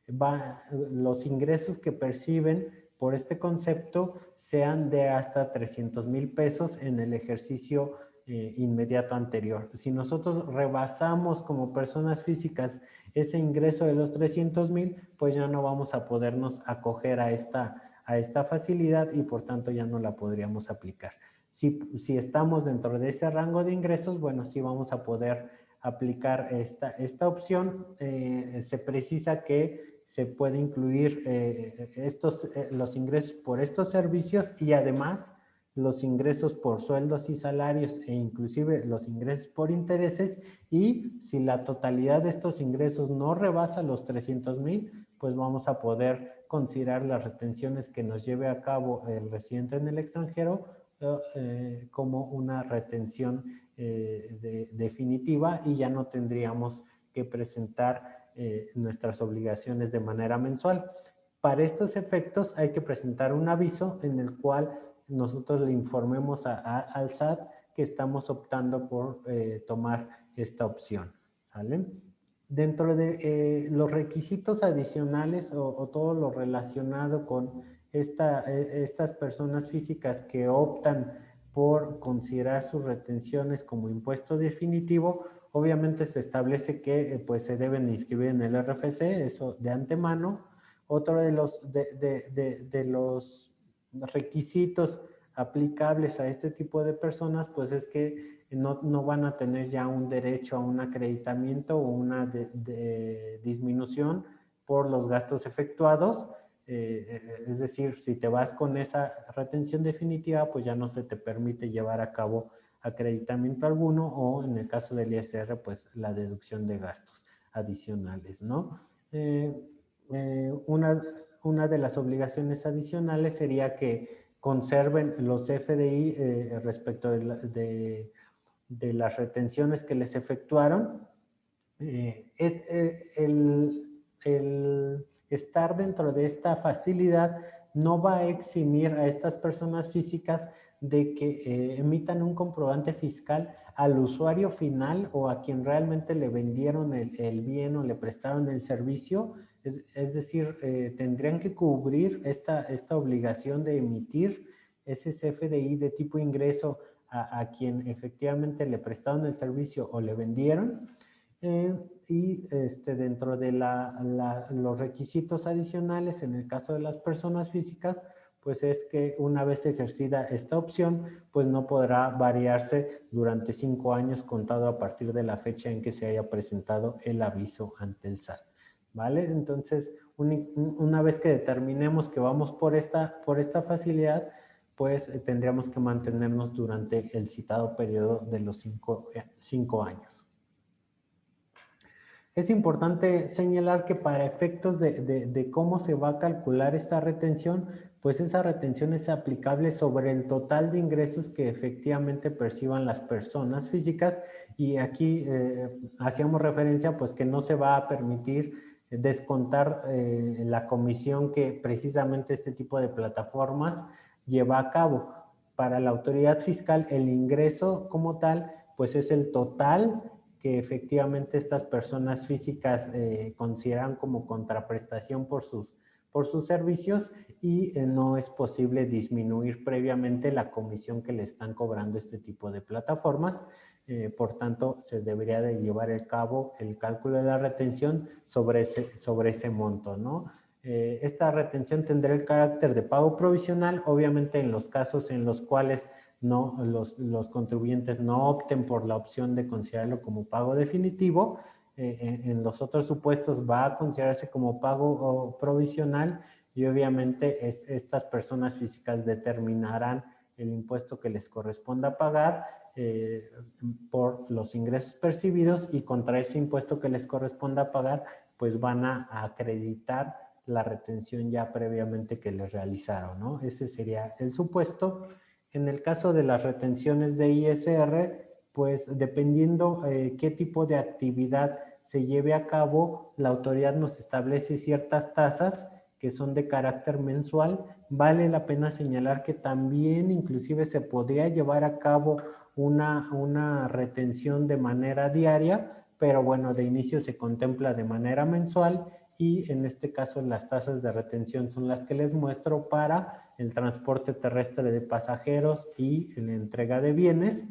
los ingresos que perciben por este concepto sean de hasta 300,000 pesos en el ejercicio inmediato anterior. Si nosotros rebasamos como personas físicas ese ingreso de los 300,000, pues ya no vamos a podernos acoger a esta facilidad y por tanto ya no la podríamos aplicar. Si estamos dentro de ese rango de ingresos, bueno, sí vamos a poder aplicar esta opción. Se precisa que se puede incluir los ingresos por estos servicios y además los ingresos por sueldos y salarios e inclusive los ingresos por intereses, y si la totalidad de estos ingresos no rebasa los 300,000, pues vamos a poder considerar las retenciones que nos lleve a cabo el residente en el extranjero como una retención definitiva, y ya no tendríamos que presentar nuestras obligaciones de manera mensual. Para estos efectos hay que presentar un aviso en el cual nosotros le informemos al SAT que estamos optando por tomar esta opción, ¿vale? Dentro de los requisitos adicionales o todo lo relacionado con estas personas físicas que optan por considerar sus retenciones como impuesto definitivo, obviamente se establece que pues se deben inscribir en el RFC, eso de antemano. Otro de los requisitos aplicables a este tipo de personas pues es que no van a tener ya un derecho a un acreditamiento o una disminución por los gastos efectuados. Es decir, si te vas con esa retención definitiva, pues ya no se te permite llevar a cabo acreditamiento alguno, o en el caso del ISR, pues la deducción de gastos adicionales, ¿no? Una de las obligaciones adicionales sería que conserven los FDI respecto de las retenciones que les efectuaron. El estar dentro de esta facilidad no va a eximir a estas personas físicas de que emitan un comprobante fiscal al usuario final o a quien realmente le vendieron el bien o le prestaron el servicio. Es decir, tendrían que cubrir esta obligación de emitir ese CFDI de tipo ingreso a quien efectivamente le prestaron el servicio o le vendieron. Y dentro de los requisitos adicionales, en el caso de las personas físicas, pues es que una vez ejercida esta opción, pues no podrá variarse durante 5 años contado a partir de la fecha en que se haya presentado el aviso ante el SAT, ¿vale? Entonces, una vez que determinemos que vamos por esta facilidad, pues tendríamos que mantenernos durante el citado periodo de los 5 años. Es importante señalar que para efectos de cómo se va a calcular esta retención, pues esa retención es aplicable sobre el total de ingresos que efectivamente perciban las personas físicas, y aquí hacíamos referencia pues que no se va a permitir descontar la comisión que precisamente este tipo de plataformas lleva a cabo. Para la autoridad fiscal, el ingreso como tal pues es el total que efectivamente estas personas físicas consideran como contraprestación por sus servicios, y no es posible disminuir previamente la comisión que le están cobrando este tipo de plataformas. Por tanto, se debería de llevar a cabo el cálculo de la retención sobre ese monto, ¿no? Esta retención tendrá el carácter de pago provisional, obviamente en los casos en los cuales no, los contribuyentes no opten por la opción de considerarlo como pago definitivo. En los otros supuestos va a considerarse como pago provisional, y obviamente estas personas físicas determinarán el impuesto que les corresponda pagar por los ingresos percibidos, y contra ese impuesto que les corresponda pagar, pues van a acreditar la retención ya previamente que les realizaron, ¿no? Ese sería el supuesto. En el caso de las retenciones de ISR, pues dependiendo qué tipo de actividad se lleve a cabo, la autoridad nos establece ciertas tasas que son de carácter mensual. Vale la pena señalar que también inclusive se podría llevar a cabo una retención de manera diaria, pero bueno, de inicio se contempla de manera mensual, y en este caso las tasas de retención son las que les muestro para el transporte terrestre de pasajeros y la entrega de bienes.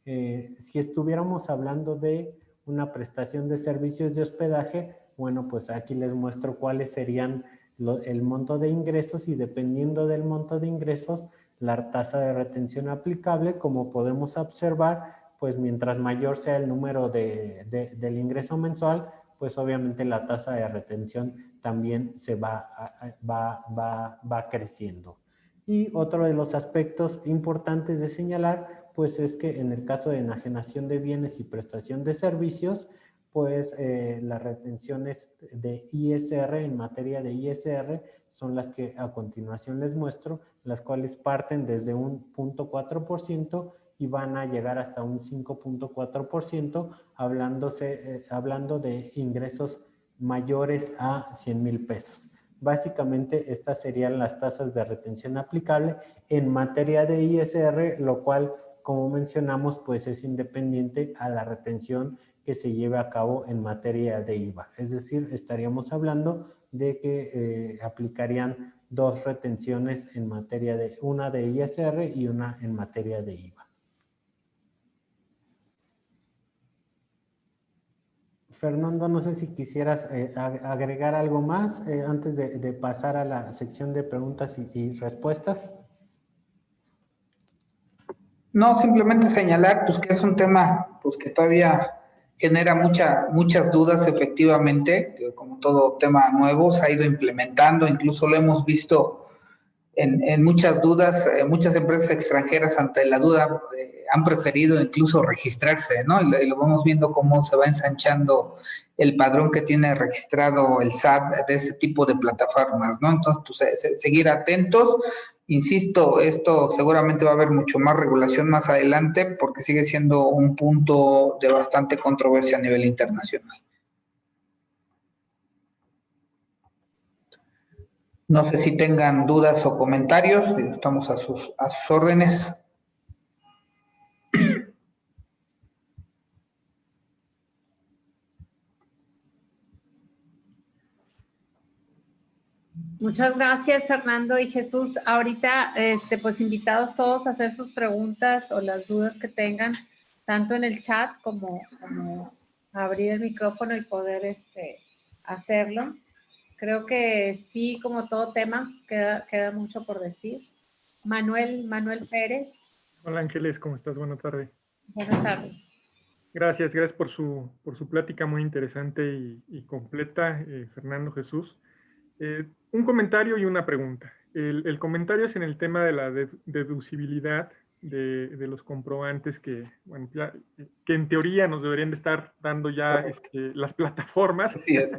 Si estuviéramos hablando de una prestación de servicios de hospedaje, bueno, pues aquí les muestro cuáles serían el monto de ingresos, y dependiendo del monto de ingresos, la tasa de retención aplicable. Como podemos observar, pues mientras mayor sea el número del ingreso mensual, pues obviamente la tasa de retención también se va creciendo. Y otro de los aspectos importantes de señalar, pues es que en el caso de enajenación de bienes y prestación de servicios, pues las retenciones de ISR, en materia de ISR, son las que a continuación les muestro, las cuales parten desde un 0.4% y van a llegar hasta un 5.4%, hablando de ingresos mayores a 100,000 pesos. Básicamente, estas serían las tasas de retención aplicable en materia de ISR, lo cual, como mencionamos, pues es independiente a la retención que se lleve a cabo en materia de IVA. Es decir, estaríamos hablando de que aplicarían dos retenciones en materia de, una de ISR y una en materia de IVA. Fernando, no sé si quisieras agregar algo más antes de pasar a la sección de preguntas y respuestas. No, simplemente señalar pues que es un tema pues que todavía genera muchas dudas. Efectivamente, que como todo tema nuevo se ha ido implementando, incluso lo hemos visto en muchas dudas. Muchas empresas extranjeras ante la duda han preferido incluso registrarse, ¿no? Y lo vamos viendo cómo se va ensanchando el padrón que tiene registrado el SAT de ese tipo de plataformas, ¿no? Entonces, pues, seguir atentos. Insisto, esto seguramente va a haber mucho más regulación más adelante, porque sigue siendo un punto de bastante controversia a nivel internacional. No sé si tengan dudas o comentarios, estamos a sus órdenes. Muchas gracias, Fernando y Jesús. Ahorita, pues invitados todos a hacer sus preguntas o las dudas que tengan, tanto en el chat como abrir el micrófono y poder hacerlo. Creo que sí, como todo tema, queda mucho por decir. Manuel Pérez, Hola Ángeles, ¿cómo estás? Buenas tardes. buenas tardes. Gracias por su plática muy interesante y completa, Fernando Jesús. Un comentario y una pregunta. El comentario es en el tema de la deducibilidad de los comprobantes que, bueno, que en teoría nos deberían de estar dando ya las plataformas. Así es.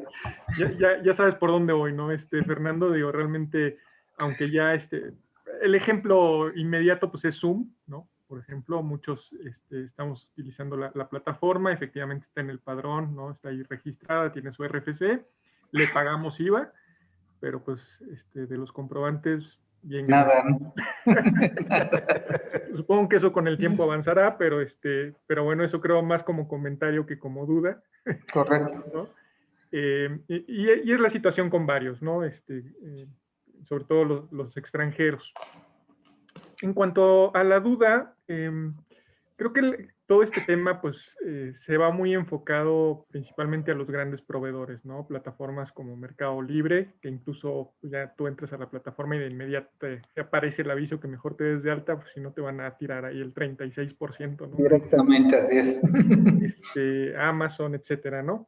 Ya sabes por dónde voy, ¿no? Fernando, digo, realmente, aunque ya el ejemplo inmediato pues es Zoom, ¿no? Por ejemplo, muchos estamos utilizando la plataforma, efectivamente está en el padrón, ¿no? Está ahí registrada, tiene su RFC, le pagamos IVA, pero pues de los comprobantes, bien. Nada, ¿no? Supongo que eso con el tiempo avanzará, pero bueno, eso creo más como comentario que como duda. Correcto. ¿No? Y es la situación con varios, ¿no? Sobre todo los extranjeros. En cuanto a la duda, creo que todo este tema pues se va muy enfocado principalmente a los grandes proveedores, ¿no? Plataformas como Mercado Libre, que incluso pues, ya tú entras a la plataforma y de inmediato te aparece el aviso que mejor te des de alta, pues si no te van a tirar ahí el 36%, ¿no? Directamente, así es. Amazon, etcétera, ¿no?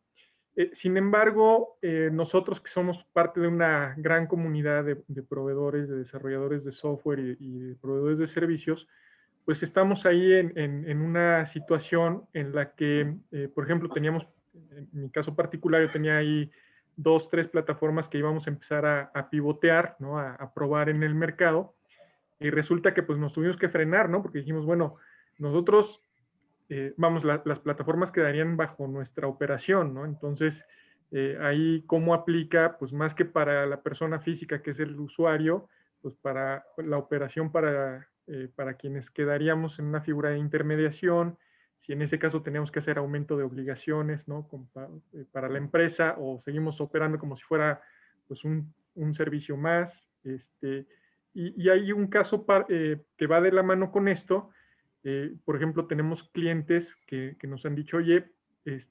Sin embargo, nosotros que somos parte de una gran comunidad de proveedores, de desarrolladores de software y de proveedores de servicios, pues estamos ahí en una situación en la que, por ejemplo, teníamos, en mi caso particular, yo tenía ahí 2, 3 plataformas que íbamos a empezar a pivotear, ¿no? A probar en el mercado, y resulta que pues nos tuvimos que frenar, ¿no? Porque dijimos, bueno, nosotros las plataformas quedarían bajo nuestra operación, ¿no? Entonces, ahí cómo aplica, pues más que para la persona física, que es el usuario, pues para la operación para quienes quedaríamos en una figura de intermediación, si en ese caso tenemos que hacer aumento de obligaciones, ¿no? Para la empresa, o seguimos operando como si fuera pues un servicio más, y hay un caso que va de la mano con esto. Por ejemplo, tenemos clientes que nos han dicho, oye,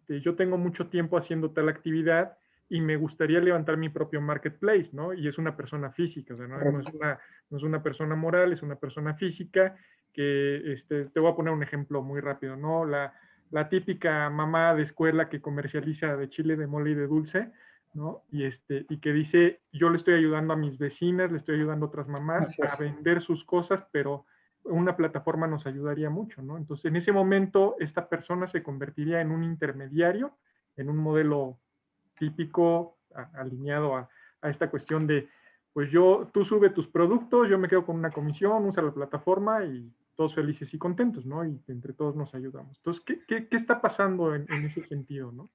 yo tengo mucho tiempo haciendo tal actividad y me gustaría levantar mi propio marketplace, ¿no? Y es una persona física, o sea, no es una persona moral, es una persona física que, te voy a poner un ejemplo muy rápido, ¿no? La típica mamá de escuela que comercializa de chile, de mole y de dulce, ¿no? Y que dice, yo le estoy ayudando a mis vecinas, le estoy ayudando a otras mamás a vender sus cosas, pero una plataforma nos ayudaría mucho, ¿no? Entonces, en ese momento, esta persona se convertiría en un intermediario, en un modelo típico, alineado a esta cuestión de, pues tú sube tus productos, yo me quedo con una comisión, usa la plataforma y todos felices y contentos, ¿no? Y entre todos nos ayudamos. Entonces, ¿qué está pasando en ese sentido, no?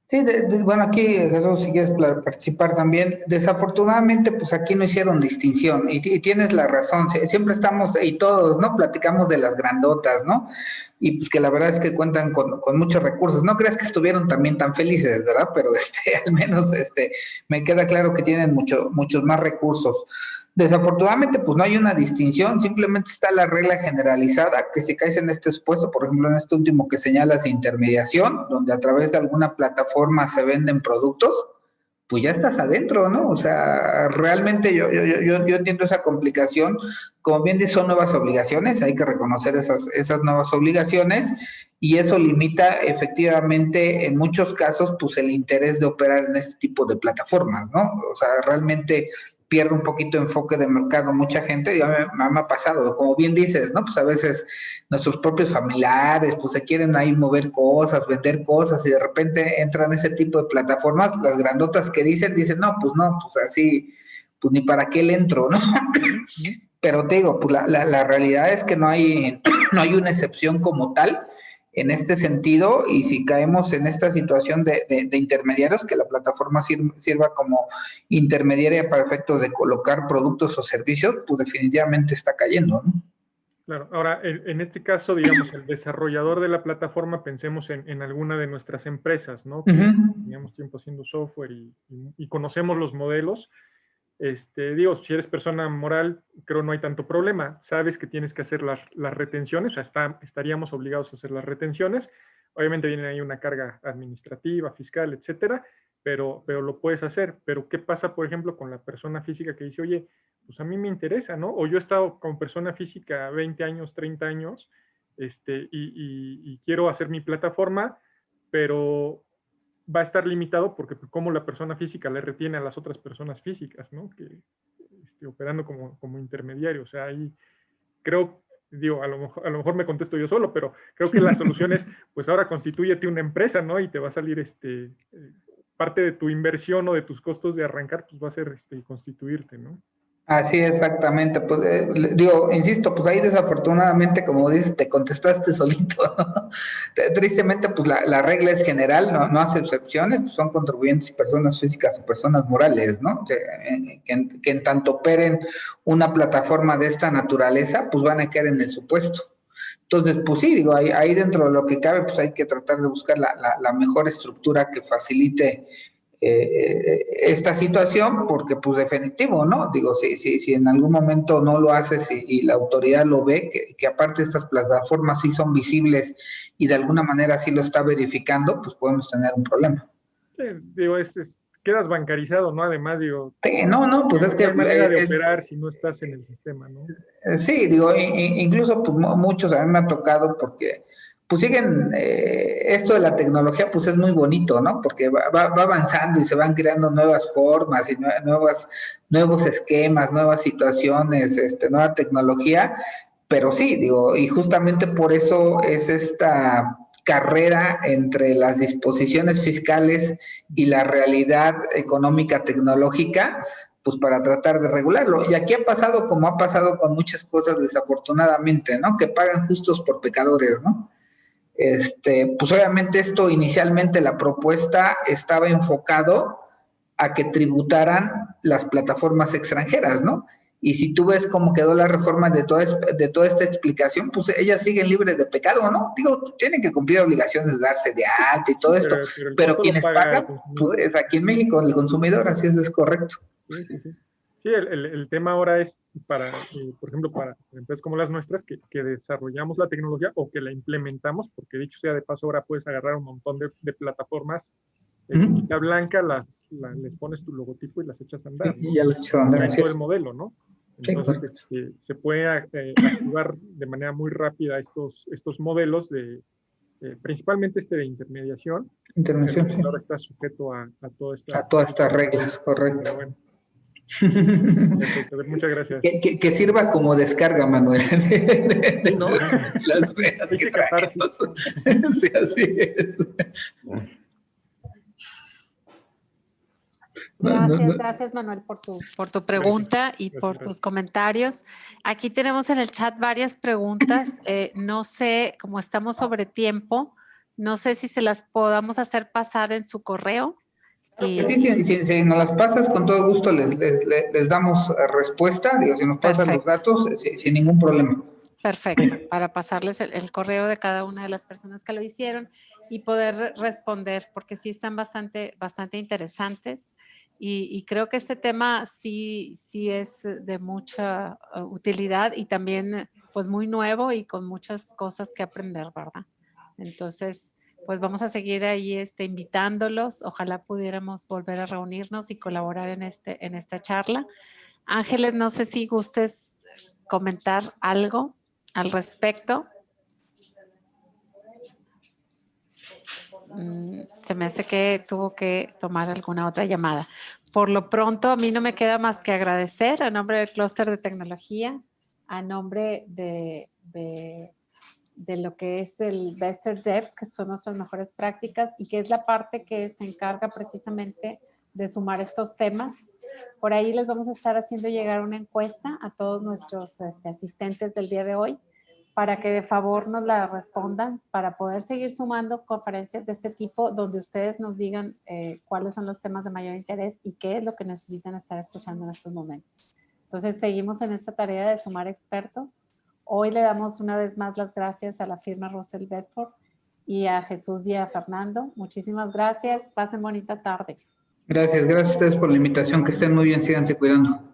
Sí, bueno, aquí Jesús, si quieres participar también, desafortunadamente, pues aquí no hicieron distinción, y tienes la razón, siempre estamos, y todos, ¿no? Platicamos de las grandotas, ¿no? Y pues que la verdad es que cuentan con muchos recursos, no creas que estuvieron también tan felices, ¿verdad? Pero al menos me queda claro que tienen muchos más recursos. Desafortunadamente, pues no hay una distinción, simplemente está la regla generalizada, que si caes en este expuesto, por ejemplo, en este último que señalas de intermediación, donde a través de alguna plataforma se venden productos, pues ya estás adentro, ¿no? O sea, realmente yo entiendo esa complicación. Como bien dice, son nuevas obligaciones, hay que reconocer esas nuevas obligaciones, y eso limita efectivamente en muchos casos pues el interés de operar en este tipo de plataformas, ¿no? O sea, realmente pierde un poquito de enfoque de mercado mucha gente. Ya me ha pasado, como bien dices, ¿no? Pues a veces nuestros propios familiares pues se quieren ahí mover cosas, vender cosas, y de repente entran ese tipo de plataformas, las grandotas que dicen, no, pues así, pues ni para qué le entro, ¿no? Pero te digo, pues la realidad es que no hay una excepción como tal en este sentido, y si caemos en esta situación de intermediarios, que la plataforma sirva como intermediaria para efectos de colocar productos o servicios, pues definitivamente está cayendo, ¿no? Claro, ahora en este caso, digamos, el desarrollador de la plataforma, pensemos en alguna de nuestras empresas, ¿no? Que teníamos tiempo haciendo software y conocemos los modelos. Digo, si eres persona moral, creo no hay tanto problema. Sabes que tienes que hacer las retenciones, o sea, estaríamos obligados a hacer las retenciones. Obviamente viene ahí una carga administrativa, fiscal, etcétera, pero lo puedes hacer. Pero ¿qué pasa, por ejemplo, con la persona física que dice, oye, pues a mí me interesa, ¿no? O yo he estado con persona física 20 años, 30 años, y quiero hacer mi plataforma, pero va a estar limitado porque como la persona física le retiene a las otras personas físicas, ¿no? Que operando como intermediario. O sea, ahí creo, digo, a lo mejor me contesto yo solo, pero creo que la solución es, pues ahora constitúyete una empresa, ¿no? Y te va a salir parte de tu inversión o de tus costos de arrancar, pues va a ser constituirte, ¿no? Así exactamente, pues digo, insisto, pues ahí desafortunadamente, como dices, te contestaste solito. Tristemente, pues la regla es general, no hace excepciones, pues son contribuyentes y personas físicas o personas morales, ¿no? Que en tanto operen una plataforma de esta naturaleza, pues van a quedar en el supuesto. Entonces, pues sí, digo, ahí dentro de lo que cabe, pues hay que tratar de buscar la mejor estructura que facilite esta situación, porque pues definitivo, ¿no? Digo, si en algún momento no lo haces y la autoridad lo ve, que aparte estas plataformas sí son visibles y de alguna manera sí lo está verificando, pues podemos tener un problema. Sí, digo, quedas bancarizado, ¿no? Además, digo, Sí, no, pues es que... no hay manera de operar si no estás en el sistema, ¿no? Sí, digo, incluso pues, muchos a mí me ha tocado porque pues siguen, esto de la tecnología pues es muy bonito, ¿no? Porque va avanzando y se van creando nuevas formas y nuevos esquemas, nuevas situaciones, nueva tecnología, pero sí, digo, y justamente por eso es esta carrera entre las disposiciones fiscales y la realidad económica tecnológica, pues para tratar de regularlo. Y aquí ha pasado como ha pasado con muchas cosas desafortunadamente, ¿no? Que pagan justos por pecadores, ¿no? Pues obviamente esto inicialmente la propuesta estaba enfocado a que tributaran las plataformas extranjeras, ¿no? Y si tú ves cómo quedó la reforma de toda esta explicación, pues ellas siguen libres de pecado, ¿no? Digo, tienen que cumplir obligaciones de darse de alta y todo esto, pero quienes pagan, pues es aquí en México, el consumidor, así es correcto. Sí, sí, sí. Sí, el tema ahora es para, por ejemplo, para empresas como las nuestras, que desarrollamos la tecnología o que la implementamos, porque dicho sea de paso, ahora puedes agarrar un montón de plataformas, etiqueta blanca, les pones tu logotipo y las echas a andar, ¿no? Y ya las echas a andar, todo el modelo, ¿no? Entonces, sí, se puede activar de manera muy rápida estos modelos principalmente de intermediación. Intervención, sí. Ahora está sujeto a todas estas reglas, correcto. Pero bueno. Perfecto, muchas gracias. Que sirva como descarga, Manuel. Sí, ¿no? Las veas que traemos. Sí, así es. Gracias Manuel por tu pregunta y por tus comentarios. Aquí tenemos en el chat varias preguntas. No sé, como estamos sobre tiempo, no sé si se las podamos hacer pasar en su correo. Si nos las pasas, con todo gusto les damos respuesta. Digo, si nos pasan los datos, sin ningún problema. Perfecto, para pasarles el correo de cada una de las personas que lo hicieron y poder responder, porque sí están bastante interesantes. Y creo que este tema sí es de mucha utilidad y también pues muy nuevo y con muchas cosas que aprender, ¿verdad? Entonces, pues vamos a seguir ahí invitándolos. Ojalá pudiéramos volver a reunirnos y colaborar en esta charla. Ángeles, no sé si gustes comentar algo al respecto. Se me hace que tuvo que tomar alguna otra llamada. Por lo pronto, a mí no me queda más que agradecer a nombre del clúster de tecnología, a nombre de lo que es el Bester Devs, que son nuestras mejores prácticas y que es la parte que se encarga precisamente de sumar estos temas. Por ahí les vamos a estar haciendo llegar una encuesta a todos nuestros asistentes del día de hoy para que de favor nos la respondan, para poder seguir sumando conferencias de este tipo donde ustedes nos digan cuáles son los temas de mayor interés y qué es lo que necesitan estar escuchando en estos momentos. Entonces, seguimos en esta tarea de sumar expertos. Hoy le damos una vez más las gracias a la firma Russell Bedford y a Jesús y a Fernando. Muchísimas gracias. Pasen bonita tarde. Gracias a ustedes por la invitación, que estén muy bien, síganse cuidando.